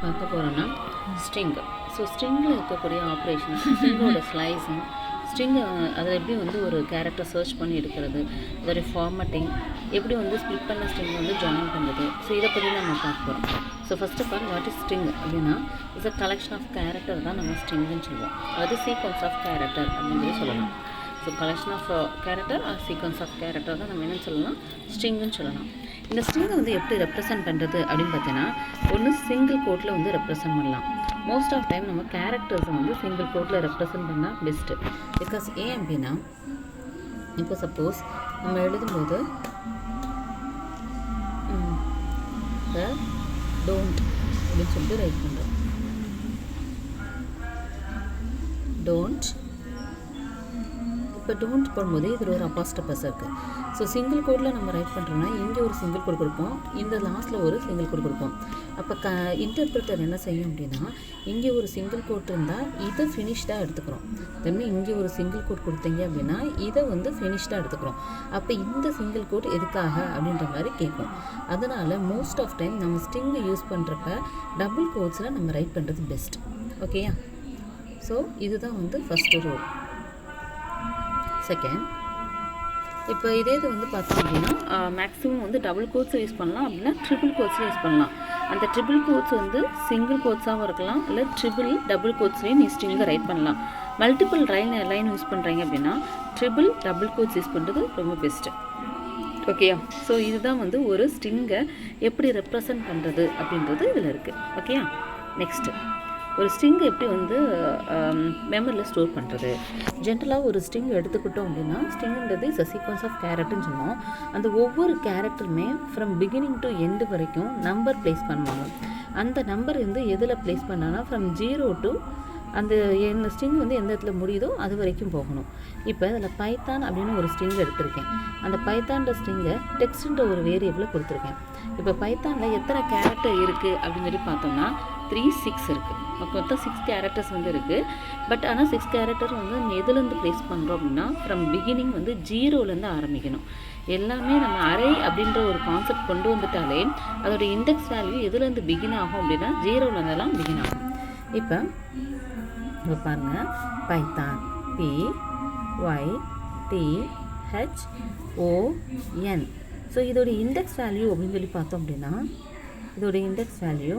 பார்க்க போகிறோன்னா string. So ஸ்ட்ரிங்கில் இருக்கக்கூடிய ஆப்ரேஷன்ஸ், ஸ்ட்ரிங்கோட ஸ்லைஸிங், ஸ்ட்ரிங்கை அதில் எப்படி வந்து ஒரு கேரக்டர் சர்ச் பண்ணி எடுக்கிறது, அதோடைய ஃபார்மட்டிங், எப்படி வந்து ஸ்ப்ளிட் பண்ண ஸ்ட்ரிங்கை வந்து ஜாயின் பண்ணுறது, ஸோ இதை பற்றி நம்ம பார்க்க போகிறோம். So first of all what is string அப்படின்னா it's a collection of character தான் நம்ம ஸ்ட்ரிங்குன்னு சொல்லுவோம். அதாவது சீக்வன்ஸ் ஆஃப் கேரக்டர் அப்படின்னு சொல்லலாம். So collection of character or sequence of character தான் நம்ம என்னென்னு சொல்லலாம், ஸ்ட்ரிங்குன்னு சொல்லலாம். இந்த ஸ்ட்ரிங்கை வந்து எப்படி ரெப்ரசென்ட் பண்ணுறது அப்படின்னு பார்த்தீங்கன்னா ஒன்று சிங்கிள் கோட்டில் வந்து ரெப்ரசென்ட் பண்ணலாம். மோஸ்ட் ஆஃப் டைம் நம்ம கேரக்டர்ஸை வந்து சிங்கிள் கோட்டில் ரெப்ரசென்ட் பண்ணால் பெஸ்ட்டு. பிகாஸ் ஏன் அப்படின்னா இப்போ சப்போஸ் நம்ம எழுதும்போது டோன்ட் அப்படின்னு சொல்லிட்டு ரைட் பண்ணுறோம். டோன்ட். இப்போ டோன்ட் போடும்போது இதில் ஒரு அப்பாஸ்ட்ரோஃபஸ் இருக்குது. ஸோ சிங்கிள் கோடில் நம்ம ரைட் பண்ணுறோம்னா இங்கே ஒரு சிங்கிள் கோட் கொடுப்போம், இந்த லாஸ்ட்டில் ஒரு சிங்கிள் கோட் கொடுப்போம். அப்போ இன்டர்பிரட்டர் என்ன செய்யும் அப்படின்னா இங்கே ஒரு சிங்கிள் கோட் இருந்தால் இதை ஃபினிஷ்டாக எடுத்துக்கிறோம். தம்பி இங்கே ஒரு சிங்கிள் கோட் கொடுத்தீங்க அப்படின்னா இதை வந்து ஃபினிஷ்டாக எடுத்துக்கிறோம். அப்போ இந்த சிங்கிள் கோட் எதுக்காக அப்படின்ற மாதிரி கேட்கும். அதனால் மோஸ்ட் ஆஃப் டைம் நம்ம ஸ்ட்ரிங்கை யூஸ் பண்ணுறப்ப டபுள் கோட்ஸில் நம்ம ரைட் பண்ணுறது பெஸ்ட். ஓகேயா? ஸோ இதுதான் வந்து ஃபஸ்ட்டு ரூல். செகண்ட், இப்போ இதே இது வந்து பார்த்தோம் அப்படின்னா மேக்ஸிமம் வந்து டபுள் கோட்ஸை யூஸ் பண்ணலாம், அப்படின்னா ட்ரிபிள் கோட்ஸில் யூஸ் பண்ணலாம். அந்த ட்ரிபிள் கோட்ஸ் வந்து சிங்கிள் கோட்ஸாகவும் இருக்கலாம், இல்லை டபுள் கோட்ஸ்லேயும் நீ ஸ்ட்ரிங்கை ரைட் பண்ணலாம். மல்டிபிள் லைன் யூஸ் பண்ணுறீங்க அப்படின்னா டபுள் கோட்ஸ் யூஸ் பண்ணுறது ரொம்ப பெஸ்ட்டு. ஓகேயா? ஸோ இதுதான் வந்து ஒரு ஸ்ட்ரிங்கை எப்படி ரெப்ரசன்ட் பண்ணுறது அப்படின்றது இதில் இருக்குது. ஓகேயா? நெக்ஸ்ட்டு, ஒரு ஸ்ட்ரிங்கை எப்படி வந்து மெமரியில் ஸ்டோர் பண்ணுறது. ஜென்ரலாக ஒரு ஸ்ட்ரிங் எடுத்துக்கிட்டோம் அப்படின்னா ஸ்ட்ரிங்குன்றது இஸ் அ சீக்வன்ஸ் ஆஃப் கேரக்டர்னு சொன்னோம். அந்த ஒவ்வொரு கேரக்டருமே ஃப்ரம் பிகினிங் டு எண்டு வரைக்கும் நம்பர் ப்ளேஸ் பண்ணுவாங்க. அந்த நம்பர் வந்து எதில் ப்ளேஸ் பண்ணான்னா ஃப்ரம் 0 to அந்த ஸ்ட்ரிங் வந்து எந்த இடத்துல முடியுதோ அது வரைக்கும் போகணும். இப்போ அதில் பைத்தான் அப்படின்னு ஒரு ஸ்ட்ரிங் எடுத்திருக்கேன். அந்த பைத்தான்ற ஸ்ட்ரிங்கை டெக்ஸ்ட்ன்ற ஒரு வேரியபிளை கொடுத்துருக்கேன். இப்போ பைத்தானில் எத்தனை கேரக்டர் இருக்குது அப்படின்னு சொல்லி பார்த்தோம்னா 3, 6 இருக்குது. மொத்தம் 6 கேரக்டர்ஸ் வந்து இருக்குது. பட் ஆனால் 6 கேரக்டர் வந்து எதுலேருந்து ப்ளேஸ் பண்ணுறோம் அப்படின்னா ஃப்ரம் பிகினிங் வந்து 0லேருந்து ஆரம்பிக்கணும். எல்லாமே நம்ம அரே அப்படின்ற ஒரு கான்செப்ட் கொண்டு வந்துட்டாலே அதோட இண்டெக்ஸ் வேல்யூ எதுலேருந்து பிகின் ஆகும் அப்படின்னா 0லேருந்தெல்லாம் பிகின் ஆகும். இப்போ பாருங்கள், பைத்தான் PYTHON. ஸோ இதோட இண்டெக்ஸ் வேல்யூ அப்படின்னு சொல்லி பார்த்தோம் அப்படின்னா இதோட இண்டெக்ஸ் வேல்யூ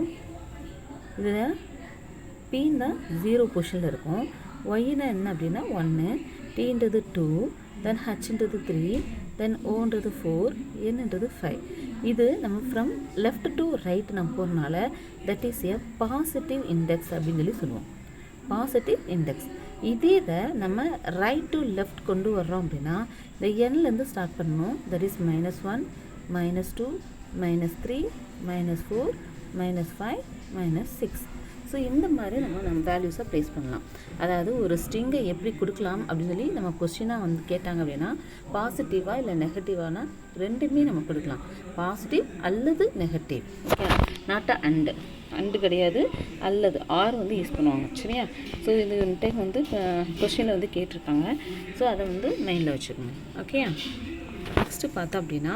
இதில் Pன்னா 0 பொசிஷனில் இருக்கும், ஒய்னா என்ன அப்படின்னா 1, Tன்றது 2, தென் Hன்றது 3, தென் Oன்றது 4, Nன்றது 5. இது நம்ம ஃப்ரம் லெஃப்ட் டு ரைட் நம்ம போகிறனால that is a positive index அப்படின்னு சொல்லி சொல்லுவோம். Positive index. இதே இதை நம்ம ரைட் டு லெஃப்ட் கொண்டு வர்றோம் அப்படின்னா இந்த என்லேருந்து ஸ்டார்ட் பண்ணணும். That is -1, -2, -3, -4, -5, -6. ஸோ இந்த மாதிரி நம்ம வேல்யூஸை ப்ளேஸ் பண்ணலாம். அதாவது ஒரு ஸ்ட்ரிங்கை எப்படி கொடுக்கலாம் அப்படின்னு சொல்லி நம்ம கொஸ்டினாக வந்து கேட்டாங்க அப்படின்னா பாசிட்டிவாக இல்லை நெகட்டிவானா ரெண்டுமே நம்ம கொடுக்கலாம். பாசிட்டிவ் அல்லது நெகட்டிவ். ஓகே, நாட் அண்டு கிடையாது, அல்லது ஆர் வந்து யூஸ் பண்ணுவாங்க. சரியா? ஸோ இது டைம் வந்து கொஸ்டினில் வந்து கேட்டிருக்காங்க. ஸோ அதை வந்து மைண்டில் வச்சுக்கணும். ஓகே, நெக்ஸ்ட்டு பார்த்தோம் அப்படின்னா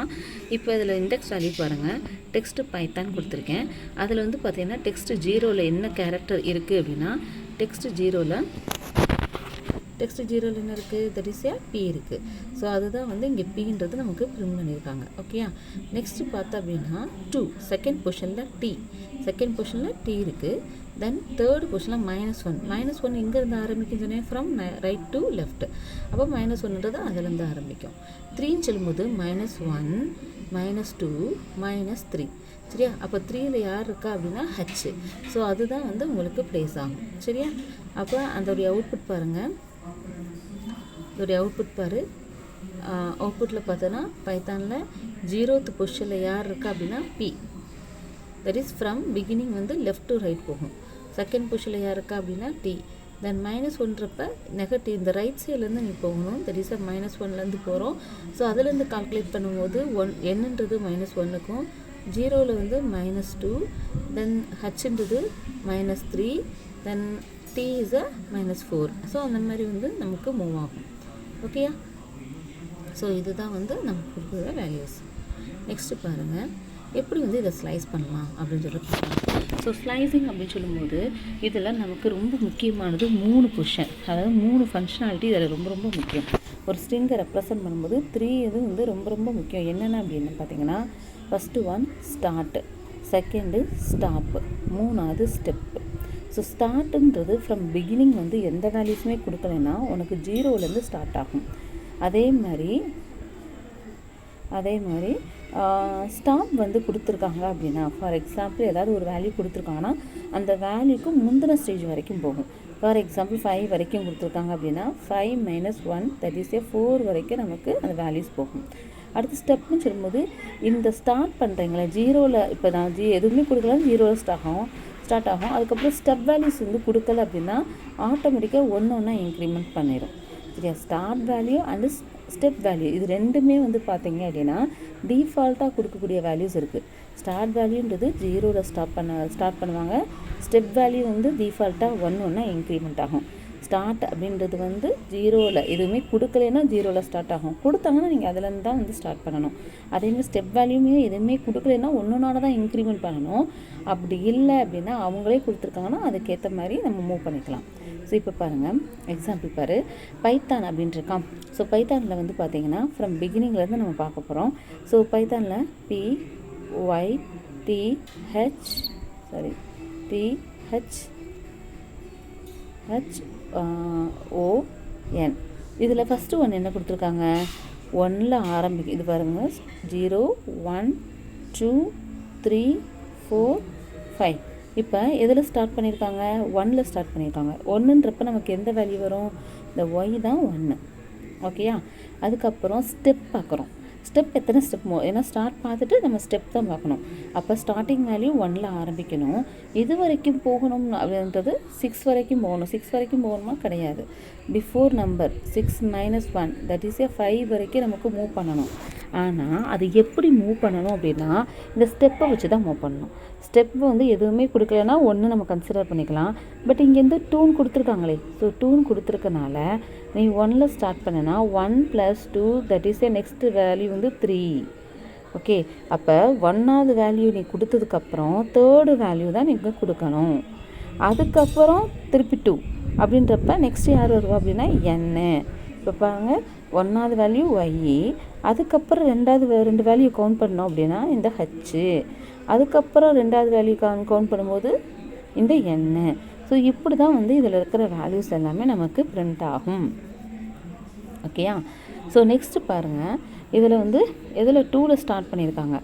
இப்போ இதில் இண்டெக்ஸ் வேல்யூ பாருங்கள், டெக்ஸ்ட்டு பைத்தான் கொடுத்துருக்கேன். அதில் வந்து பார்த்தீங்கன்னா டெக்ஸ்ட்டு 0ல் என்ன கேரக்டர் இருக்குது அப்படின்னா டெக்ஸ்ட்டு 0ல் என்ன இருக்குது, தட் இஸ் P இருக்குது. ஸோ அதுதான் வந்து இங்கே Pன்றது நமக்கு பிரிண்ட் பண்ணியிருக்காங்க. ஓகேயா? நெக்ஸ்ட்டு பார்த்தோம் அப்படின்னா 2 செகண்ட் பொசிஷனில் T இருக்குது. தென் தேர்ட் பொசிஷனில் -1 எங்கேருந்து ஆரம்பிக்கும் சொன்னேன், ஃப்ரம் ரைட் டு லெஃப்ட். அப்போ -1ன்றது அதிலேருந்து ஆரம்பிக்கும். 3ன்னு சொல்லும்போது -1, -2, -3. சரியா? அப்போ 3ல் யார் இருக்கா அப்படின்னா H. ஸோ அதுதான் வந்து உங்களுக்கு ப்ளேஸ் ஆகும். சரியா? அப்போ அதோடைய அவுட்புட் பாருங்கள், அவுட்புட்டில் பார்த்தோன்னா பைத்தானில் 0th பொசிஷனில் யார் இருக்கா அப்படின்னா P. That is from beginning வந்து லெஃப்ட் டு ரைட் போகும். செகண்ட் பொசிஷனில் யார் இருக்கா அப்படின்னா T. தென் -1ன்றப்ப நெகட்டிவ் இந்த ரைட் சைட்லேருந்து நீ போகணும். தட் இஸ் -1லேருந்து போகிறோம். ஸோ அதுலேருந்து கால்குலேட் பண்ணும்போது என்னன்றது -1க்கும் 0ல் வந்து -2, தென் Hன்றது -3, தென் T இஸ் -4. ஸோ அந்த மாதிரி வந்து நமக்கு மூவ் ஆகும். ஓகேயா? ஸோ இதுதான் வந்து நமக்கு கொடுக்குற வேல்யூஸ். நெக்ஸ்ட்டு பாருங்கள், எப்படி வந்து இதை ஸ்லைஸ் பண்ணலாம் அப்படின்னு சொல்லி பார்க்கலாம். ஸோ ஸ்லைசிங் அப்படின்னு சொல்லும்போது இதில் நமக்கு ரொம்ப முக்கியமானது 3 பொசிஷன், அதாவது 3 ஃபங்க்ஷனாலிட்டி இதில் ரொம்ப ரொம்ப முக்கியம். ஒரு ஸ்ட்ரிங்கை ரெப்ரசன்ட் பண்ணும்போது 3 இது வந்து ரொம்ப ரொம்ப முக்கியம். என்னென்ன அப்படின்னு பார்த்தீங்கன்னா, first one start, second stop, 3வது ஸ்டெப்பு. ஸோ ஸ்டார்ட்டுன்றது ஃப்ரம் பிகினிங் வந்து எந்த வேல்யூஸுமே கொடுக்கலைன்னா உனக்கு 0லேருந்து ஸ்டார்ட் ஆகும். அதே மாதிரி ஸ்டாப் வந்து கொடுத்துருக்காங்க அப்படின்னா, ஃபார் எக்ஸாம்பிள் ஏதாவது ஒரு வேல்யூ கொடுத்துருக்காங்கன்னா அந்த வேல்யூக்கு முந்தின ஸ்டேஜ் வரைக்கும் போகும். ஃபார் எக்ஸாம்பிள் 5 வரைக்கும் கொடுத்துருக்காங்க அப்படின்னா 5 - 1 தட் இஸ் 4 வரைக்கும் நமக்கு அந்த வேல்யூஸ் போகும். அடுத்து ஸ்டெப்னு சொல்லும்போது இந்த ஸ்டார்ட் பண்ணுறீங்களே 0ல், இப்போ நான் எதுவுமே கொடுக்கல 0ல் ஸ்டார்ட் ஆகும். அதுக்கப்புறம் ஸ்டெப் வேல்யூஸ் வந்து கொடுக்கல அப்படின்னா ஆட்டோமேட்டிக்காக ஒன்று இன்க்ரிமெண்ட் பண்ணிடும். சரியா? Start value and step value இது ரெண்டுமே வந்து பார்த்தீங்க அப்படின்னா டிஃபால்ட்டாக கொடுக்கக்கூடிய வேல்யூஸ் இருக்குது. ஸ்டார்ட் வேல்யூன்றது 0ல் ஸ்டார்ட் பண்ணுவாங்க. ஸ்டெப் வேல்யூ வந்து டிஃபால்ட்டாக ஒன்று இன்க்ரிமெண்ட் ஆகும். ஸ்டார்ட் அப்படின்றது வந்து 0ல் எதுவுமே கொடுக்கலைன்னா 0ல் ஸ்டார்ட் ஆகும். கொடுத்தாங்கன்னா நீங்கள் அதுலேருந்து தான் வந்து ஸ்டார்ட் பண்ணணும். அதேமாதிரி ஸ்டெப் வேல்யூமே எதுவுமே கொடுக்கலைன்னா ஒன்றுனால தான் இன்க்ரிமெண்ட் பண்ணணும். அப்படி இல்லை அப்படின்னா அவங்களே கொடுத்துருக்காங்கன்னா அதுக்கேற்ற மாதிரி நம்ம மூவ் பண்ணிக்கலாம். ஸோ இப்போ பாருங்கள், எக்ஸாம்பிள் பாரு, பைத்தான் அப்படின்ட்டு இருக்கான். ஸோ பைத்தானில் வந்து பார்த்தீங்கன்னா ஃப்ரம் பிகினிங்லேருந்து நம்ம பார்க்க போகிறோம். ஸோ பைத்தானில் THON இதில் ஃபஸ்ட்டு ஒன் என்ன கொடுத்துருக்காங்க, 1ல் ஆரம்பிக்கும். இது பாருங்கள் 0 1 2 3 4 5. இப்போ எதில் ஸ்டார்ட் பண்ணியிருக்காங்க, 1ல் ஸ்டார்ட் பண்ணியிருக்காங்க. 1ன்றப்ப நமக்கு எந்த வேல்யூ வரும், இந்த ஒய் தான் 1. ஓகேயா? அதுக்கப்புறம் ஸ்டெப் பார்க்குறோம். ஸ்டெப் எத்தனை ஸ்டெப் ஏன்னா ஸ்டார்ட் பார்த்துட்டு நம்ம ஸ்டெப் தான் பார்க்கணும். அப்போ ஸ்டார்டிங் வேல்யூ 1ல் ஆரம்பிக்கணும். இது வரைக்கும் போகணும் அப்படின்றது 6 வரைக்கும் போகணும். 6 வரைக்கும் போகணுமா கிடையாது. பிஃபோர் நம்பர் 6 - 1 தட் இஸ் 5 வரைக்கும் நமக்கு மூவ் பண்ணணும். ஆனால் அது எப்படி மூவ் பண்ணணும் அப்படின்னா இந்த ஸ்டெப்பை வச்சு தான் மூவ் பண்ணணும். ஸ்டெப் வந்து எதுவுமே கொடுக்கலன்னா 1 நம்ம கன்சிடர் பண்ணிக்கலாம். பட் இங்கேருந்து டூன் கொடுத்துருக்காங்களே, ஸோ டூன் கொடுத்துருக்கனால நீ 1ல் ஸ்டார்ட் பண்ணனா 1 + 2 தட் இஸ் நெக்ஸ்ட் வேல்யூ வந்து 3. ஓகே, அப்போ 1வது வேல்யூ நீ கொடுத்ததுக்கப்புறம் 3rd வேல்யூ தான் நீங்கள் கொடுக்கணும். அதுக்கப்புறம் திருப்பி 2 அப்படின்றப்ப நெக்ஸ்ட் யார் வருவா அப்படின்னா n. இப்போ பாருங்கள், 1வது வேல்யூ ஒய், அதுக்கப்புறம் 2 வேல்யூ கவுண்ட் பண்ணோம் அப்படின்னா இந்த h, அதுக்கப்புறம் 2வது வேல்யூ கவுண்ட் பண்ணும்போது இந்த n. ஸோ இப்படி தான் வந்து இதில் இருக்கிற வேல்யூஸ் எல்லாமே நமக்கு பிரிண்ட் ஆகும். ஓகேயா? ஸோ நெக்ஸ்ட்டு பாருங்கள், இதில் வந்து எதில் 2ல் ஸ்டார்ட் பண்ணியிருக்காங்க.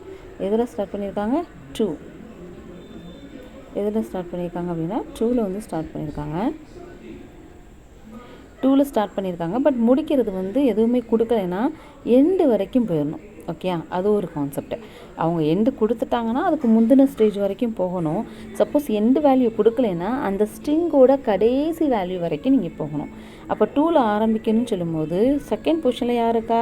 எதில் ஸ்டார்ட் பண்ணியிருக்காங்க 2. எதில் ஸ்டார்ட் பண்ணியிருக்காங்க அப்படின்னா 2ல் வந்து ஸ்டார்ட் பண்ணியிருக்காங்க. 2ல் ஸ்டார்ட் பண்ணியிருக்காங்க. பட் முடிக்கிறது வந்து எதுவுமே கொடுக்கலைன்னா எண்டு வரைக்கும் போயிடணும். ஓகே, அது ஒரு கான்செப்ட். அவங்க எண்டு கொடுத்துட்டாங்கன்னா அதுக்கு முந்தின ஸ்டேஜ் வரைக்கும் போகணும். சப்போஸ் எண்டு வேல்யூ கொடுக்கலைன்னா அந்த ஸ்ட்ரிங்கோட கடைசி வேல்யூ வரைக்கும் நீங்கள் போகணும். அப்போ 2ல் ஆரம்பிக்கணும்னு சொல்லும்போது செகண்ட் பொசிஷனில் யார் இருக்கா,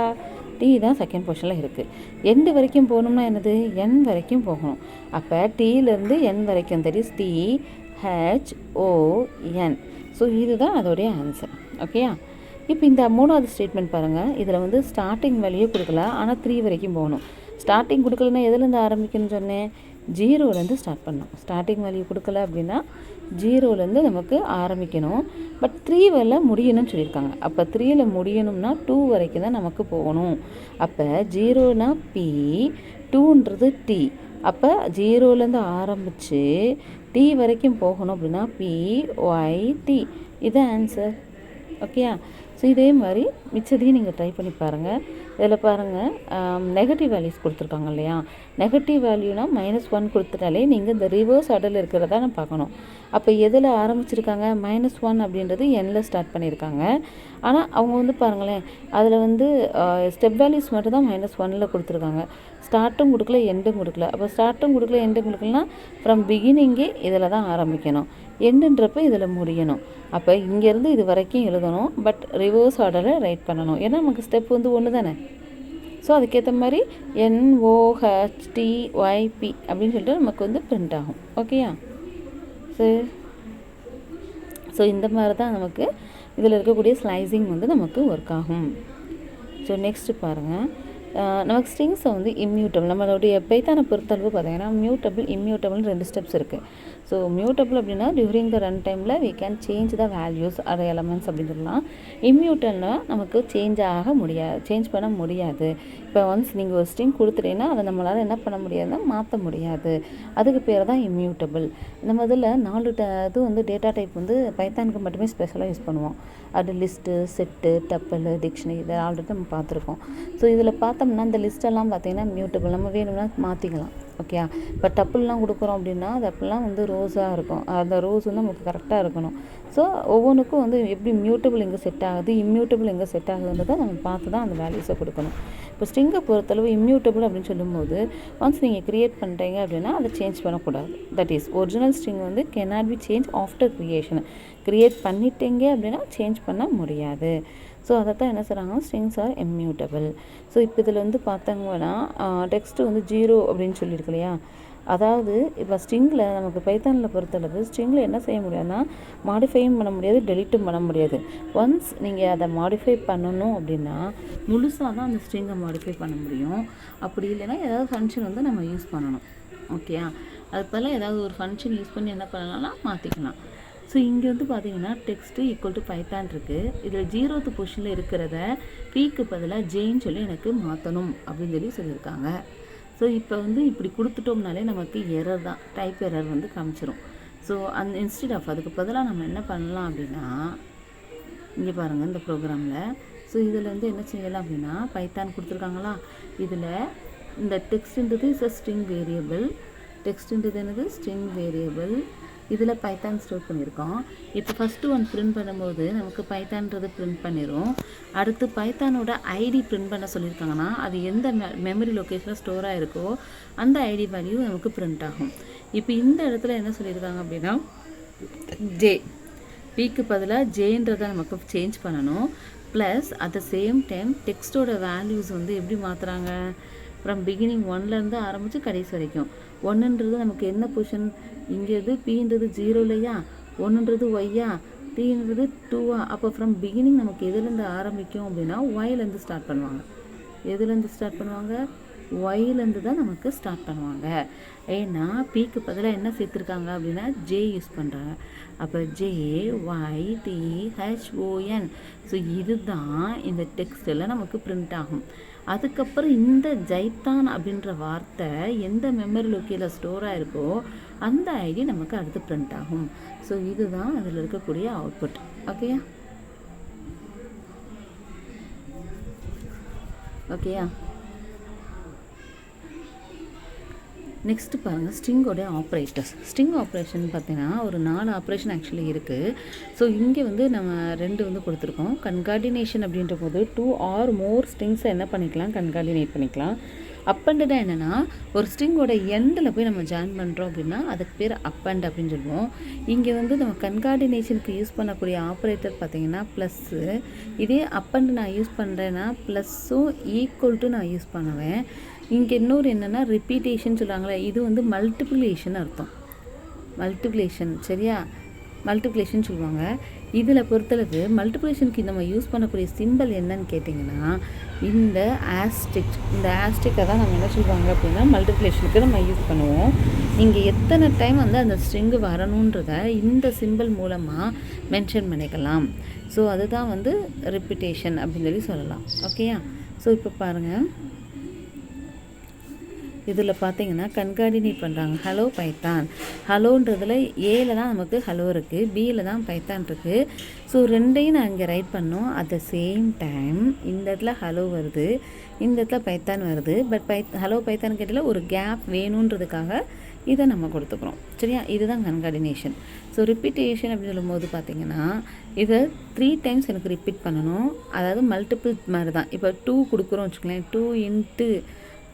டி தான் செகண்ட் பொசிஷனில் இருக்குது. எண்டு வரைக்கும் போகணும்னா என்னது, n வரைக்கும் போகணும். அப்போ டீலேருந்து n வரைக்கும், தட் இஸ் THON. ஸோ இதுதான் அதோடைய ஆன்சர். ஓகேயா? இப்போ இந்த 3வது ஸ்டேட்மெண்ட் பாருங்கள். இதில் வந்து ஸ்டார்டிங் வேல்யூ கொடுக்கல, ஆனால் 3 வரைக்கும் போகணும். ஸ்டார்டிங் கொடுக்கலன்னா எதுலேருந்து ஆரம்பிக்கணும்னு சொன்னேன், 0லேருந்து ஸ்டார்ட் பண்ணணும். ஸ்டார்டிங் வேல்யூ கொடுக்கல அப்படின்னா 0லேருந்து நமக்கு ஆரம்பிக்கணும். பட் 3ல் முடியணும்னு சொல்லியிருக்காங்க. அப்போ 3ல் முடியணும்னா 2 வரைக்கும் தான் நமக்கு போகணும். அப்போ 0னா P, 2ன்றது T. அப்போ 0லேருந்து ஆரம்பித்து T வரைக்கும் போகணும் அப்படின்னா PYT. இதுதான் ஆன்சர். ஓகேயா? ஸோ இதே மாதிரி மிச்சத்தையும் நீங்கள் ட்ரை பண்ணி பாருங்கள். இதில் பாருங்கள், நெகட்டிவ் வேல்யூஸ் கொடுத்துருக்காங்க இல்லையா. நெகட்டிவ் வேல்யூனா -1 கொடுத்துட்டாலே நீங்கள் இந்த ரிவர்ஸ் ஆர்டரில் இருக்கிறதா நான் பார்க்கணும். அப்போ எதில் ஆரம்பிச்சிருக்காங்க, -1 அப்படின்றது nல் ஸ்டார்ட் பண்ணியிருக்காங்க. ஆனால் அவங்க வந்து பாருங்களேன், அதில் வந்து ஸ்டெப் வேல்யூஸ் மட்டும் தான் -1ல் கொடுத்துருக்காங்க. ஸ்டார்ட்டும் கொடுக்கல, எண்டும் கொடுக்கல. அப்போ ஸ்டார்ட்டும் கொடுக்கல, எண்டும் கொடுக்கலனா ஃப்ரம் பிகினிங்கே இதில் தான் ஆரம்பிக்கணும். எண்டுன்றப்ப இதில் முடியணும். அப்போ இங்கேருந்து இது வரைக்கும் எழுதணும். பட் ரிவர்ஸ் ஆர்டரில் ரைட் பண்ணணும். ஏன்னா நமக்கு ஸ்டெப் வந்து ஒன்று தானே. ஸோ அதுக்கேற்ற மாதிரி NOHTYP அப்படின்னு சொல்லிட்டு நமக்கு வந்து பிரிண்ட் ஆகும். ஓகேயா? ஸோ இந்த மாதிரி தான் நமக்கு இதில் இருக்கக்கூடிய ஸ்லைசிங் வந்து நமக்கு ஒர்க் ஆகும். ஸோ நெக்ஸ்ட்டு பாருங்கள், நமக்கு ஸ்ட்ரிங்ஸை வந்து இம்மியூட்டபிள், நம்மளுடைய பைத்தானை பொறுத்தளவு பார்த்தீங்கன்னா மியூட்டபிள் இம்மியூட்டபிள்னு 2 ஸ்டெப்ஸ் இருக்குது. ஸோ மியூட்டபிள் அப்படின்னா டியூரிங் த ரன் டைமில் we can change the values or elements அப்படின்னு சொல்லலாம். இம்மியூட்டல்னா நமக்கு சேஞ்ச் பண்ண முடியாது. இப்போ ஒன்ஸ் நீங்கள் ஒரு ஸ்ட்ரிங் கொடுத்துட்டீங்கன்னா அதை நம்மளால் என்ன பண்ண முடியாதுன்னா மாற்ற முடியாது. அதுக்கு பேர் தான் இம்மியூட்டபிள். நம்ம இதில் 4 இது வந்து டேட்டா டைப் வந்து பைத்தானுக்கு மட்டுமே ஸ்பெஷலாக யூஸ் பண்ணுவோம். அது லிஸ்ட்டு, செட்டு, டப்பிள், டிக்ஷனரி, இதை ஆல்ரெடி நம்ம பார்த்துருக்கோம். ஸோ இதில் பார்த்தோம்னா இந்த லிஸ்ட்டெல்லாம் பார்த்திங்கன்னா மியூட்டபிள், நம்ம வேணும்னா மாற்றிக்கலாம். ஓகே, இப்போ டப்புல்லாம் கொடுக்குறோம் அப்படின்னா அது அப்போல்லாம் வந்து ரோஸாக இருக்கும். அந்த ரோஸ் வந்து நமக்கு கரெக்டாக இருக்கணும். ஸோ ஒவ்வொன்றுக்கும் வந்து எப்படி மியூட்டபிள் எங்கே செட் ஆகுது, இம்மியூட்டபிள் எங்கே செட் ஆகுதுன்றதை நம்ம பார்த்து தான் அந்த வேல்யூஸை கொடுக்கணும். இப்போ ஸ்ட்ரிங்கை பொறுத்தளவு இம்மியூட்டபிள் அப்படின்னு சொல்லும்போது ஒன்ஸ் நீங்கள் க்ரியேட் பண்ணுறீங்க அப்படின்னா அதை சேஞ்ச் பண்ணக்கூடாது. தட் இஸ் ஒரிஜினல் ஸ்ட்ரிங் வந்து cannot be change after create பண்ணிட்டீங்க அப்படின்னா சேஞ்ச் பண்ண முடியாது. ஸோ அதை தான் என்ன சொல்கிறாங்கன்னா ஸ்ட்ரிங்ஸ் ஆர் இம்மியூட்டபிள். ஸோ இப்போ இதில் வந்து பார்த்தாங்கன்னா டெக்ஸ்ட்டு வந்து 0 அப்படின்னு சொல்லியிருக்கு இல்லையா. அதாவது இப்போ ஸ்ட்ரிங்கில் நமக்கு பைத்தானில் பொறுத்தளவு ஸ்ட்ரிங்கில் என்ன செய்ய முடியாதுன்னா மாடிஃபையும் பண்ண முடியாது, டெலிட்டும் பண்ண முடியாது. ஒன்ஸ் நீங்கள் அதை மாடிஃபை பண்ணணும் அப்படின்னா முழுசாக தான் அந்த ஸ்ட்ரிங்கை மாடிஃபை பண்ண முடியும். அப்படி இல்லைன்னா ஏதாவது ஃபங்க்ஷன் வந்து நம்ம யூஸ் பண்ணணும். ஓகேயா, அது பதில் ஏதாவது ஒரு ஃபங்க்ஷன் யூஸ் பண்ணி என்ன பண்ணலாம்னா மாற்றிக்கலாம். ஸோ இங்கே வந்து பார்த்தீங்கன்னா டெக்ஸ்ட்டு ஈக்குவல் டு பைத்தான் இருக்குது. இதில் 0th பொசிஷனில் இருக்கிறத பீக்கு பதிலாக ஜேன்னு சொல்லி எனக்கு மாற்றணும் அப்படின்னு சொல்லியிருக்காங்க. ஸோ இப்போ வந்து இப்படி கொடுத்துட்டோம்னாலே நமக்கு எரர் தான், டைப் எரர் வந்து காமிச்சிரும். ஸோ அந்த இன்ஸ்டெட் ஆஃப் அதுக்கு பதிலாக நம்ம என்ன பண்ணலாம் அப்படின்னா இங்கே பாருங்கள் இந்த ப்ரோக்ராமில். ஸோ இதில் வந்து என்ன செய்யலாம் அப்படின்னா பைத்தான் கொடுத்துருக்காங்களா, இதில் இந்த டெக்ஸ்ட்ன்றது இஸ் அ ஸ்ட்ரிங் வேரியபிள், டெக்ஸ்ட்ன்றது என்னது ஸ்ட்ரிங் வேரியபிள், இதில் பைத்தான் ஸ்டோர் பண்ணியிருக்கோம். இப்போ ஃபஸ்ட்டு ஒன் பிரிண்ட் பண்ணும்போது நமக்கு பைத்தான்றது பிரிண்ட் பண்ணிடும். அடுத்து பைத்தானோட ஐடி பிரிண்ட் பண்ண சொல்லியிருக்காங்கன்னா அது எந்த மெமரி லொக்கேஷனில் ஸ்டோராக இருக்கோ அந்த ஐடி வேல்யூ நமக்கு பிரிண்ட் ஆகும். இப்போ இந்த இடத்துல என்ன சொல்லியிருக்காங்க அப்படின்னா ஜே, பிக்கு பதிலாக ஜேன்றதை நமக்கு சேஞ்ச் பண்ணணும். Plus at the same time டெக்ஸ்ட்டோட வேல்யூஸ் வந்து எப்படி மாற்றுறாங்க, ஃப்ரம் பிகினிங் 1லேருந்து ஆரம்பித்து கடைசி வரைக்கும். 1ன்றது நமக்கு என்ன பொசிஷன், இங்கேருந்து பின்றது 0 இல்லையா, 1ன்றது ஒய்யா, டீன்றது 2வா. அப்போ ஃப்ரம் பிகினிங் நமக்கு எதுலேருந்து ஆரம்பிக்கும் அப்படின்னா ஒய்லேருந்து ஸ்டார்ட் பண்ணுவாங்க. எதுலேருந்து ஸ்டார்ட் பண்ணுவாங்க, ஒய்லேருந்து தான் நமக்கு ஸ்டார்ட் பண்ணுவாங்க. ஏன்னா பிக்கு பதிலாக என்ன சேர்த்துருக்காங்க அப்படின்னா ஜே யூஸ் பண்ணுறாங்க. அப்போ JYTHON. ஸோ இதுதான் இந்த டெக்ஸ்ட்டில் நமக்கு பிரிண்ட் ஆகும். அதுக்கப்புறம் இந்த ஜைத்தான் அப்படின்ற வார்த்தை எந்த மெமரி லொக்கேஷனில் ஸ்டோராக இருக்கோ அந்த ஐடி நமக்கு அடுத்து பிரிண்ட் ஆகும். ஸோ இதுதான் அதில் இருக்கக்கூடிய அவுட்புட். ஓகேயா. நெக்ஸ்ட்டு பாருங்கள் ஸ்ட்ரிங்கோடைய ஆப்ரேட்டர்ஸ். ஸ்ட்ரிங் ஆப்ரேஷன் பார்த்தீங்கன்னா ஒரு 4 ஆப்ரேஷன் ஆக்சுவலி இருக்குது. ஸோ இங்கே வந்து நம்ம 2 வந்து கொடுத்துருக்கோம். கன்கார்டினேஷன் அப்படின்ற போது 2 or more ஸ்ட்ரிங்ஸை என்ன பண்ணிக்கலாம், கன்கார்டினேட் பண்ணிக்கலாம். அப்பண்டுனா என்னென்னா ஒரு ஸ்ட்ரிங்கோட எண்டில் போய் நம்ம ஜாயின் பண்ணுறோம் அப்படின்னா அதுக்கு பேர் அப்பண்ட் அப்படின்னு சொல்லுவோம். இங்கே வந்து நம்ம கன்கார்டினேஷனுக்கு யூஸ் பண்ணக்கூடிய ஆப்ரேட்டர் பார்த்திங்கன்னா ப்ளஸ்ஸு. இதே அப்பண்டு நான் யூஸ் பண்ணுறேன்னா ப்ளஸ்ஸும் ஈக்குவல் டு நான் யூஸ் பண்ணுவேன். இங்கே இன்னொரு என்னென்னா ரிப்பீட்டேஷன் சொல்கிறாங்களே, இது வந்து மல்டிப்ளிகேஷன் அர்த்தம். மல்டிப்ளிகேஷன் சரியா, மல்டிப்ளிகேஷன் சொல்லுவாங்க. இதில் பொறுத்தளவு மல்டிப்ளிகேஷனுக்கு நம்ம யூஸ் பண்ணக்கூடிய சிம்பிள் என்னன்னு கேட்டிங்கன்னா இந்த ஆஸ்டிக்கை தான் நம்ம என்ன சொல்லுவாங்க அப்படின்னா மல்டிப்ளிகேஷனுக்கு நம்ம யூஸ் பண்ணுவோம். நீங்கள் எத்தனை டைம் வந்து அந்த ஸ்ட்ரிங்கு வரணுன்றத இந்த சிம்பிள் மூலமாக மென்ஷன் பண்ணிக்கலாம். ஸோ அதுதான் வந்து ரிப்பீட்டேஷன் அப்படின்னு சொல்லலாம். ஓகேயா. ஸோ இப்போ பாருங்கள் இதில் பார்த்தீங்கன்னா கன்கார்டினேட் பண்ணுறாங்க. ஹலோ பைத்தான், ஹலோன்றதில் ஏல தான் நமக்கு ஹலோ இருக்குது, பியில் தான் பைத்தான் இருக்குது. ஸோ ரெண்டையும் நான் இங்கே ரைட் பண்ணோம். அட் த சேம் டைம் இந்த இடத்துல ஹலோ வருது, இந்த இடத்துல பைத்தான் வருது. பட் ஹலோ பைத்தான் கேட்டால் ஒரு கேப் வேணுன்றதுக்காக இதை நம்ம கொடுத்துக்கிறோம். சரியா, இதுதான் கன்கார்டினேஷன். ஸோ ரிப்பீட்டேஷன் அப்படின்னு சொல்லும்போது பார்த்தீங்கன்னா இதை 3 டைம்ஸ் எனக்கு ரிப்பீட் பண்ணணும். அதாவது மல்டிபிள் மாதிரி தான். இப்போ 2 கொடுக்குறோம் வச்சுக்கோங்களேன், 2 ×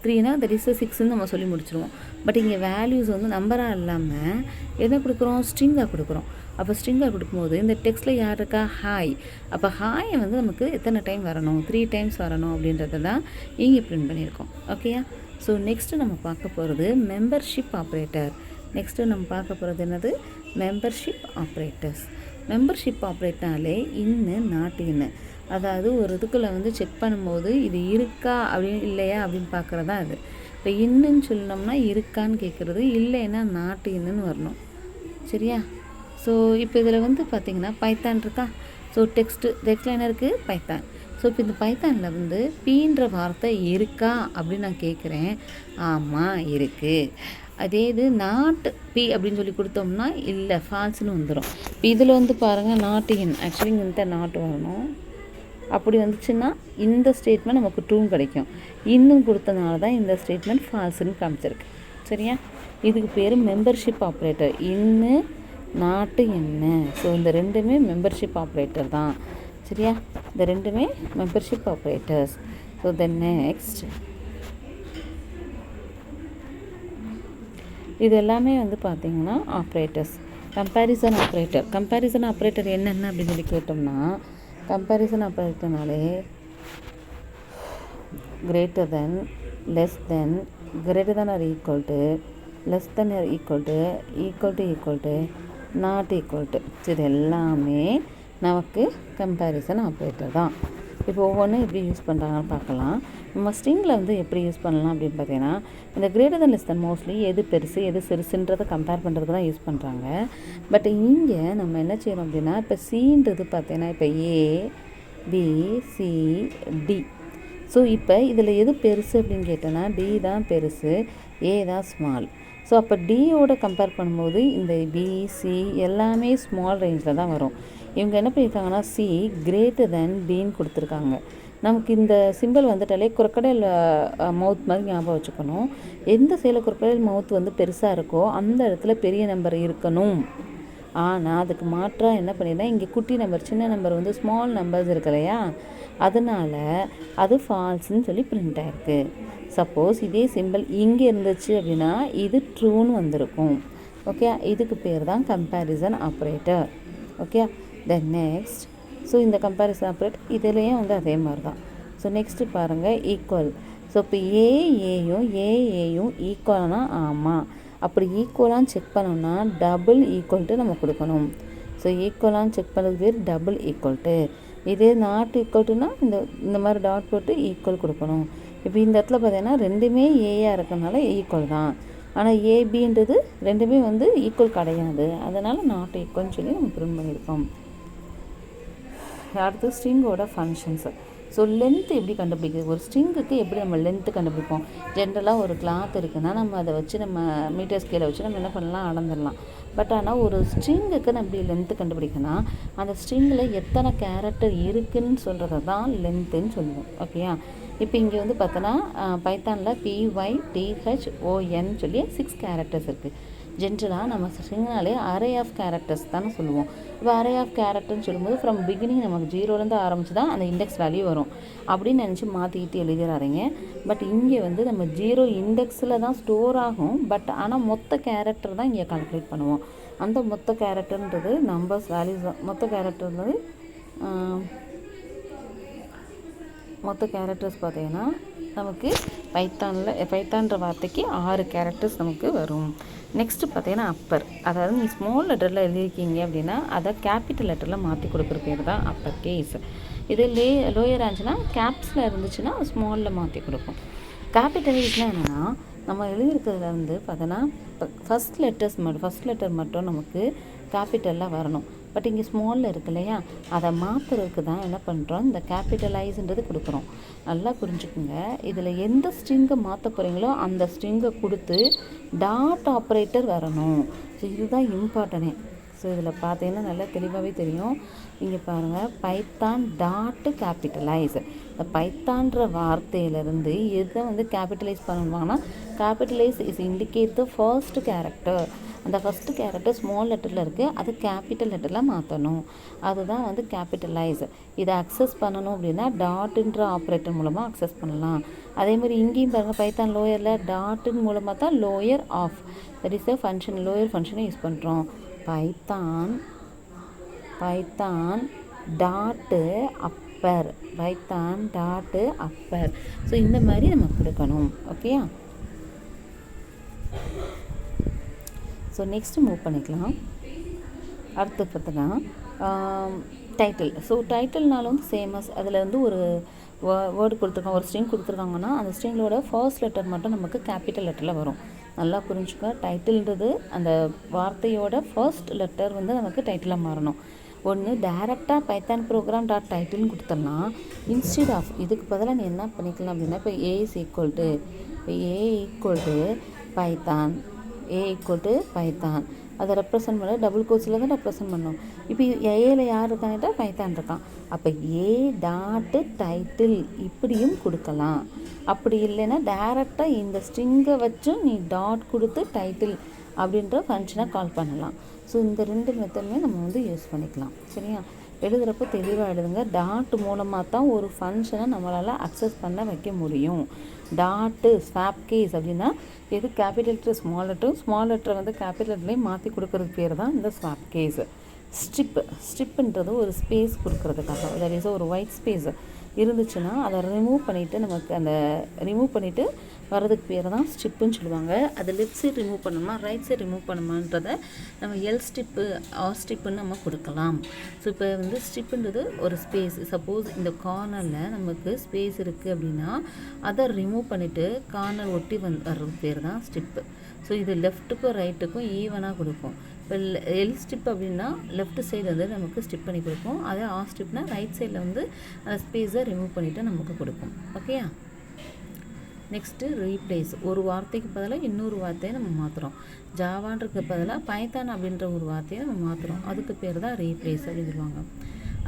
3னா தட் இஸ் 6ன்னு நம்ம சொல்லி முடிச்சிருவோம். பட் இங்கே வேல்யூஸ் வந்து நம்பராக இல்லாமல் எதை கொடுக்குறோம், ஸ்ட்ரிங்காக கொடுக்குறோம். அப்போ ஸ்ட்ரிங்காக கொடுக்கும்போது இந்த டெக்ஸ்ட்டில் யார் இருக்கா, ஹாய். அப்போ ஹாயை வந்து நமக்கு எத்தனை டைம் வரணும், 3 டைம்ஸ் வரணும் அப்படின்றத தான் இங்கே பிரிண்ட் பண்ணியிருக்கோம். ஓகேயா. ஸோ நெக்ஸ்ட்டு நம்ம பார்க்க போகிறது மெம்பர்ஷிப் ஆப்ரேட்டர். நெக்ஸ்ட்டு நம்ம பார்க்க போகிறது என்னது, மெம்பர்ஷிப் ஆப்ரேட்டர்ஸ். மெம்பர்ஷிப் ஆப்ரேட்டர்னாலே இன்னு நாட் இன்னு. அதாவது ஒரு இதுக்குள்ளே வந்து செக் பண்ணும்போது இது இருக்கா அப்படின்னு இல்லையா அப்படின்னு பார்க்குறது தான் அது. இப்போ இன்னுன்னு சொல்லணும்னா இருக்கான்னு கேட்குறது, இல்லைன்னா நாட்டு இன்னுன்னு வரணும். சரியா? ஸோ இப்போ இதில் வந்து பார்த்திங்கன்னா பைத்தான் இருக்கா. ஸோ டெக்ஸ்ட்டில் என்ன இருக்குது? பைத்தான். ஸோ இப்போ இந்த பைத்தானில் வந்து பீன்ற வார்த்தை இருக்கா அப்படின்னு நான் கேட்குறேன். ஆமாம் இருக்குது. அதே இது நாட் பி அப்படின்னு சொல்லி கொடுத்தோம்னா இல்லை, ஃபால்ஸ்னு வந்துடும். இப்போ இதில் வந்து பாருங்கள் நாட் இன், ஆக்சுவலி இந்த நாட் வரணும். அப்படி வந்துச்சுன்னா இந்த ஸ்டேட்மெண்ட் நமக்கு ட்ரூன்னு கிடைக்கும். இன்னும் கொடுத்தனால தான் இந்த ஸ்டேட்மெண்ட் ஃபால்ஸ்ன்னு காமிச்சிருக்கு. சரியா? இதுக்கு பேர் மெம்பர்ஷிப் ஆப்ரேட்டர். இன்னு நாட்டு என்ன. ஸோ இந்த ரெண்டுமே மெம்பர்ஷிப் ஆப்ரேட்டர் தான். சரியா? இந்த ரெண்டுமே membership operators. So then next இது எல்லாமே வந்து பார்த்திங்கன்னா ஆப்ரேட்டர்ஸ். கம்பேரிசன் ஆப்ரேட்டர் என்னென்ன அப்படின்னு சொல்லி கேட்டோம்னா, கம்பேரிசன் ஆப்ரேட்டர்னாலே greater than, less than, greater than or equal to, less than or equal to, equal to, not equal to, இது எல்லாமே நமக்கு கம்பேரிசன் ஆப்ரேட்டர் தான். இப்போ ஒவ்வொன்றும் எப்படி யூஸ் பண்ணுறாங்கன்னு பார்க்கலாம். நம்ம ஸ்ட்ரிங்கில் வந்து எப்படி யூஸ் பண்ணலாம் அப்படின்னு பார்த்தீங்கன்னா, இந்த கிரேட்டர் தென் லெஸ் தென் மோஸ்ட்லி எது பெருசு எது சிறுசுன்றதை கம்பேர் பண்ணுறது தான் யூஸ் பண்ணுறாங்க. பட் இங்கே நம்ம என்ன செய்யணும் அப்படின்னா, இப்போ சின்றது பார்த்தீங்கன்னா இப்போ ஏ பி சி டி. ஸோ இப்போ இதில் எது பெருசு அப்படின்னு கேட்டோன்னா டி தான் பெருசு, ஏ தான் ஸ்மால். ஸோ அப்போ டியோட கம்பேர் பண்ணும்போது இந்த பிசி எல்லாமே ஸ்மால் ரேஞ்சில் தான் வரும். இவங்க என்ன பண்ணியிருக்காங்கன்னா சி கிரேட்டர் தென் டின்னு கொடுத்துருக்காங்க. நமக்கு இந்த சிம்பிள் வந்துட்டாலே குரக்கடையில் மவுத் மாதிரி ஞாபகம் வச்சுக்கணும். எந்த சைடில் குரக்கடையில் மவுத் வந்து பெருசாக இருக்கோ அந்த இடத்துல பெரிய நம்பர் இருக்கணும். ஆனால் அதுக்கு மாற்றாக என்ன பண்ணியிருந்தா இங்கே குட்டி நம்பர் சின்ன நம்பர் வந்து ஸ்மால் நம்பர்ஸ் இருக்கு இல்லையா, அதனால் அது ஃபால்ஸ்ன்னு சொல்லி பிரிண்ட் ஆகிருக்கு. சப்போஸ் இதே சிம்பிள் இங்கே இருந்துச்சு அப்படின்னா இது ட்ரூன்னு வந்திருக்கும். ஓகே, இதுக்கு பேர் தான் comparison operator. Okay, then next so இந்த கம்பேரிசன் ஆப்ரேட் இதுலேயும் வந்து அதே மாதிரி தான். ஸோ நெக்ஸ்ட்டு பாருங்கள் ஈக்குவல். ஸோ இப்போ ஏஏயும் ஈக்குவல்னா ஆமாம். அப்படி ஈக்குவலான்னு செக் பண்ணோம்னா டபுள் ஈக்குவல் டு நம்ம கொடுக்கணும். ஸோ ஈக்குவலான்னு செக் பண்ணுறது பேர் டபுள் ஈக்குவல் டு. இதே நாட் ஈக்குவல் டுனா இந்த மாதிரி டாட் போட்டு ஈக்குவல் கொடுக்கணும். இப்போ இந்த இடத்துல பார்த்தீங்கன்னா ரெண்டுமே ஏயாக இருக்கிறதுனால ஈக்குவல் தான். ஆனால் ஏபின்றது ரெண்டுமே வந்து ஈக்குவல் கிடையாது, அதனால் நாட் ஈக்குவல்னு சொல்லி நம்ம பிரிண்ட் பண்ணியிருக்கோம். அடுத்து ஸ்ட்ரிங்கோட ஃபங்க்ஷன்ஸு. ஸோ லென்த்து எப்படி கண்டுபிடிக்கிறது, ஒரு ஸ்ட்ரிங்குக்கு எப்படி நம்ம லென்த்து கண்டுபிடிப்போம். ஜென்ரலாக ஒரு கிளாத் இருக்குன்னா நம்ம அதை வச்சு நம்ம மீட்டர் ஸ்கேலை வச்சு நம்ம என்ன பண்ணலாம், அளந்துடலாம். பட் ஆனால் ஒரு ஸ்ட்ரிங்குக்கு நம்ம எப்படி லென்த்து கண்டுபிடிக்கணும்னா அந்த ஸ்ட்ரிங்கில் எத்தனை கேரக்டர் இருக்குதுன்னு சொல்கிறது தான் லென்த்துன்னு சொல்லுவோம். ஓகேயா? இப்போ இங்கே வந்து பார்த்தோன்னா பைத்தானில் PYTHON சொல்லி 6 கேரக்டர்ஸ் இருக்குது. ஜென்ரலாக நம்ம ஸ்ட்ரிங்னாலே அரே ஆஃப் கேரக்டர்ஸ் தானே சொல்லுவோம். இப்போ அரே ஆஃப் கேரக்டர்னு சொல்லும்போது ஃப்ரம் பிகினிங் நமக்கு 0லேருந்து ஆரம்பிச்சு தான் அந்த இண்டெக்ஸ் வேல்யூ வரும் அப்படின்னு நினச்சி மாற்றிக்கிட்டு எழுதிடுறாங்க. பட் இங்கே வந்து நம்ம 0 இண்டெக்ஸில் தான் ஸ்டோர் ஆகும். பட் ஆனால் மொத்த கேரக்டர் தான் இங்கே கால்குலேட் பண்ணுவோம். அந்த மொத்த கேரக்டர்ன்றது நம்பர்ஸ் வேல்யூஸ் தான். மொத்த கேரக்டர்ஸ் பார்த்தீங்கன்னா நமக்கு பைத்தான்ற வார்த்தைக்கு 6 கேரக்டர்ஸ் நமக்கு வரும். நெக்ஸ்ட்டு பார்த்தீங்கன்னா அப்பர். அதாவது நீ ஸ்மால் லெட்டரில் எழுதியிருக்கீங்க அப்படின்னா அதை கேபிட்டல் லெட்டரில் மாற்றி கொடுக்குற பேர் தான் அப்பர் கேஸ். இது லோயர் ஆச்சுன்னா கேப்ஸில் இருந்துச்சுன்னா ஸ்மாலில் மாற்றி கொடுக்கும். கேபிட்டலைஸ்னால் என்னென்னா நம்ம எழுதியிருக்கிறதுல வந்து பார்த்தோன்னா ஃபஸ்ட் லெட்டர் மட்டும் நமக்கு கேபிட்டலில் வரணும். பட் இங்கே ஸ்மாலில் இருக்கு இல்லையா, அதை மாற்றுறதுக்கு தான் என்ன பண்ணுறோம், இந்த கேபிட்டலைஸ்ன்றது கொடுக்குறோம். நல்லா புரிஞ்சுக்குங்க. இதில் எந்த ஸ்ட்ரிங்கை மாற்ற போகிறீங்களோ அந்த ஸ்ட்ரிங்கை கொடுத்து டாட் ஆப்ரேட்டர் வரணும். ஸோ இதுதான் இம்பார்ட்டனே. ஸோ இதில் பார்த்தீங்கன்னா நல்லா தெளிவாகவே தெரியும். இங்கே பாருங்கள், பைத்தான் டாட்டு கேபிட்டலைஸ். இந்த பைத்தான்ற வார்த்தையிலேருந்து எதை வந்து கேபிட்டலைஸ் பண்ணுவாங்கன்னா capitalise is indicate the first character. அந்த ஃபஸ்ட்டு கேரக்டர் ஸ்மால் லெட்டரில் இருக்குது, அது கேபிட்டல் லெட்டரில் மாற்றணும். அதுதான் வந்து கேபிட்டலைஸ். இதை அக்சஸ் பண்ணணும் அப்படின்னா டாட்டுன்ற ஆப்ரேட்டர் மூலமாக அக்சஸ் பண்ணலாம். அதேமாதிரி இங்கேயும் பாருங்கள், பைத்தான் லோயரில் டாட்டின் மூலமாக தான் lower of, that is the function, lower ஃபங்க்ஷனை யூஸ் பண்ணுறோம். Python dot upper, Python dot upper. So இந்த மாதிரி நம்ம கொடுக்கணும். ஓகேயா? ஸோ நெக்ஸ்ட்டு மூவ் பண்ணிக்கலாம். அடுத்து பார்த்தோன்னா டைட்டில். ஸோ டைட்டில்னாலும் வந்து சேமஸ் அதில் வந்து ஒரு வேர்டு கொடுத்துருக்காங்க, ஒரு ஸ்ட்ரிங் கொடுத்துருக்காங்கன்னா அந்த ஸ்ட்ரிங்களோட ஃபர்ஸ்ட் லெட்டர் மட்டும் நமக்கு கேபிட்டல் லெட்டரில் வரும். நல்லா புரிஞ்சுக்க, டைட்டில்ன்றது அந்த வார்த்தையோட ஃபர்ஸ்ட் லெட்டர் வந்து நமக்கு டைட்டிலாக மாறணும். ஒன்று டைரெக்டாக பைத்தான் ப்ரோக்ராம் டாட் டைட்டில்னு கொடுத்தோம்னா இன்ஸ்டெட் ஆஃப் இதுக்கு பதிலாக நீ என்ன பண்ணிக்கலாம் அப்படின்னா, இப்போ a is equal to Python, a equal to Python அதை ரெப்ரசன்ட் பண்ண டபுள் கோட்ஸில் தான் ரெப்ரசன்ட் பண்ணணும். இப்போ ஏல யார் இருக்கான்ட்டா பைத்தான் இருக்கான். அப்போ ஏ டாட்டு டைட்டில் இப்படியும் கொடுக்கலாம். அப்படி இல்லைன்னா டைரெக்டாக இந்த ஸ்ட்ரிங்கை வச்சும் நீ டாட் கொடுத்து டைட்டில் அப்படின்ற ஃபங்க்ஷனை கால் பண்ணலாம். ஸோ இந்த 2 மெத்தடுமே நம்ம வந்து யூஸ் பண்ணிக்கலாம். சரியா? எழுதுகிறப்போ தெளிவாக எழுதுங்க. டாட் மூலமாக தான் ஒரு ஃபங்க்ஷனை நம்மளால் அக்சஸ் பண்ண வைக்க முடியும். டாட்டு ஸ்வாப் கேஸ் அப்படின்னா எது கேபிட்டல் லெட்டர் ஸ்மால் லெட்டரை வந்து கேபிட்டல் லெட்டர்லேயும் மாற்றி கொடுக்கறது பேர் தான் இந்த ஸ்வாப் கேஸ். ஸ்ட்ரிப்புன்றது ஒரு ஸ்பேஸ் கொடுக்கறதுக்காக, தட் இஸ் ஒரு ஒயிட் ஸ்பேஸ் இருந்துச்சுன்னா அதை ரிமூவ் பண்ணிவிட்டு வர்றதுக்கு பேர் தான் ஸ்ட்ரிப்புன்னு சொல்லுவாங்க. அது லெஃப்ட் சைட் ரிமூவ் பண்ணணுமா ரைட் சைட் ரிமூவ் பண்ணணுமான்றதை நம்ம எல் ஸ்ட்ரிப்பு ஆர் ஸ்ட்ரிப்புன்னு நம்ம கொடுக்கலாம். ஸோ இப்போ வந்து ஸ்ட்ரிப்புன்றது ஒரு ஸ்பேஸ். சப்போஸ் இந்த கார்னரில் நமக்கு ஸ்பேஸ் இருக்குது அப்படின்னா அதை ரிமூவ் பண்ணிவிட்டு கார்னர் ஒட்டி வர்றது பேர் தான் ஸ்ட்ரிப்பு. ஸோ இது லெஃப்ட்டுக்கும் ரைட்டுக்கும் ஈவனாக கொடுக்கும். இப்போ எல் ஸ்ட்ரிப் அப்படின்னா லெஃப்ட் சைடு வந்து நமக்கு ஸ்ட்ரிப் பண்ணி கொடுக்கும். அதே ஆர் ஸ்ட்ரிப்னா ரைட் சைடில் வந்து அந்த ஸ்பேஸை ரிமூவ் பண்ணிவிட்டு நமக்கு கொடுக்கும். ஓகேயா? Next replace. ஒரு வார்த்தைக்கு பதிலாக இன்னொரு வார்த்தையை நம்ம மாற்றுறோம். ஜாவான்றதுக்கு பதிலாக பைத்தான் அப்படின்ற ஒரு வார்த்தையை நம்ம மாற்றுறோம். அதுக்கு பேர் தான் ரீப்ளேஸ் அப்படின்னு சொல்லுவாங்க.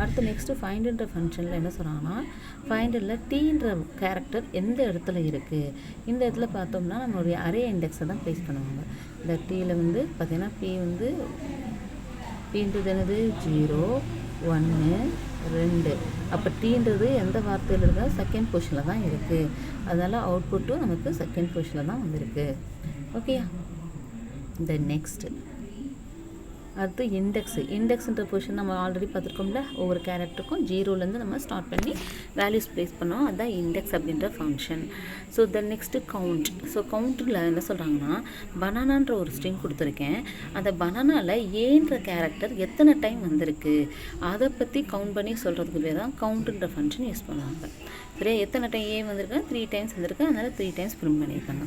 அடுத்து நெக்ஸ்ட்டு ஃபைண்டுன்ற ஃபங்க்ஷனில் என்ன சொல்கிறாங்கன்னா, ஃபைண்டில் டீன்ற கேரக்டர் எந்த இடத்துல இருக்குது, இந்த இடத்துல பார்த்தோம்னா நம்மளுடைய அரே இண்டெக்ஸை தான் ப்ளேஸ் பண்ணுவாங்க. இந்த டீயில் வந்து பார்த்திங்கன்னா பீன்றது என்னது 0 1 2. அப்போ டீன்றது எந்த வார்த்தையில் இருக்கா செகண்ட் பொசிஷனில் தான் இருக்குது. அதனால் அவுட்புட்டும் நமக்கு செகண்ட் பொசிஷனில் தான் வந்திருக்கு. ஓகேயா? இந்த நெக்ஸ்ட்டு அடுத்து இண்டெக்ஸ்ன்ற பொசிஷன் நம்ம ஆல்ரெடி பார்த்துருக்கோம்ல. ஒவ்வொரு கேரக்டருக்கும் 0லேருந்து நம்ம ஸ்டார்ட் பண்ணி வேல்யூஸ் ப்ளேஸ் பண்ணோம். அதுதான் இண்டெக்ஸ் அப்படின்ற function. So then next count. So கவுண்ட்டில் என்ன சொல்கிறாங்கன்னா, பனானான்ற ஒரு ஸ்ட்ரிங் கொடுத்துருக்கேன். அந்த பனானாவில் ஏன்ற கேரக்டர் எத்தனை டைம் வந்திருக்கு அதை பற்றி கவுண்ட் பண்ணி சொல்கிறதுக்கு பேர் தான் கவுண்ட்டுன்ற ஃபங்க்ஷன் யூஸ் பண்ணுவாங்க. சரியா? எத்தனை டைம் ஏ வந்திருக்கு, 3 டைம்ஸ் வந்திருக்கு, அதனால் 3 டைம்ஸ் பிரிண்ட் பண்ணியிருக்காங்க.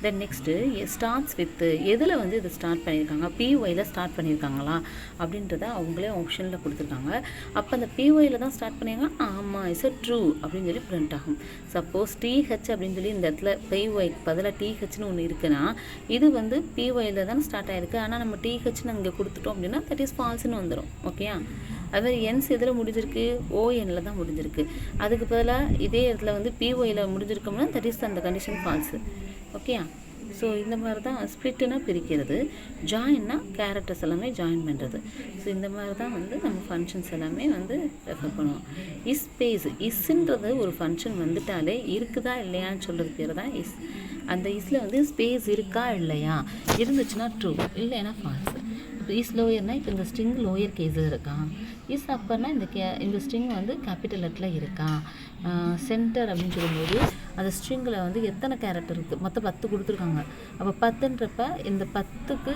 தென் நெக்ஸ்ட்டு ஸ்டார்ட்ஸ் வித் எதில் வந்து இது ஸ்டார்ட் பண்ணியிருக்காங்க, பிஒயில் ஸ்டார்ட் பண்ணியிருக்காங்களா அப்படின்றத அவங்களே ஆப்ஷனில் கொடுத்துருக்காங்க. அப்போ அந்த பிஒயில் தான் ஸ்டார்ட் பண்ணியிருக்காங்க. ஆமாம், இஸ் அ ட்ரூ அப்படின்னு சொல்லி பிரிண்ட் ஆகும். சப்போஸ் டிஹெச் அப்படின்னு சொல்லி இந்த இடத்துல பிஒய்க்கு பதிலாக டிஹெச்னு ஒன்று இருக்குன்னா இது வந்து பிஒயில் தான் ஸ்டார்ட் ஆகிருக்கு. ஆனால் நம்ம டிஹெச்னு அங்கே கொடுத்துட்டோம் அப்படின்னா தட் இஸ் ஃபால்ஸ்னு வந்துடும். ஓகேயா? அதுமாதிரி என்ஸ் எதில் முடிஞ்சிருக்கு, ஓஎனில் தான் முடிஞ்சிருக்கு. அதுக்கு பதிலாக இதே இடத்துல வந்து பிஒயில் முடிஞ்சிருக்கோம்னா தட் இஸ் அந்த கண்டிஷன் ஃபால்ஸு. ஓகேயா? ஸோ இந்த மாதிரி தான் ஸ்ப்ளிட்டுனா பிரிக்கிறது, ஜாயின்னா கேரக்டர்ஸ் எல்லாமே ஜாயின் பண்ணுறது. ஸோ இந்த மாதிரி தான் வந்து நம்ம ஃபங்க்ஷன்ஸ் எல்லாமே வந்து ரெஃபர் பண்ணுவோம். இஸ்ன்றது ஒரு ஃபங்க்ஷன் வந்துட்டாலே இருக்குதா இல்லையான்னு சொல்கிறது பேர் தான் இஸ். அந்த இஸ்ல வந்து ஸ்பேஸ் இருக்கா இல்லையா, இருந்துச்சுன்னா ட்ரூ, இல்லைன்னா ஃபால்ஸ். இப்போ இஸ் லோயர்னா இப்போ இந்த ஸ்ட்ரிங் லோயர் கேஸில் இருக்கா, இஸ் அப்பர்னா இந்த ஸ்ட்ரிங் வந்து கேபிட்டல் லெட்டரில் இருக்கா, சென்டர் அப்படின்னு சொல்லும்போது அந்த ஸ்ட்ரிங்கில் வந்து எத்தனை கேரக்டர் இருக்குது, மொத்தம் 10 கொடுத்துருக்காங்க. அப்போ 10ன்றப்ப இந்த 10க்கு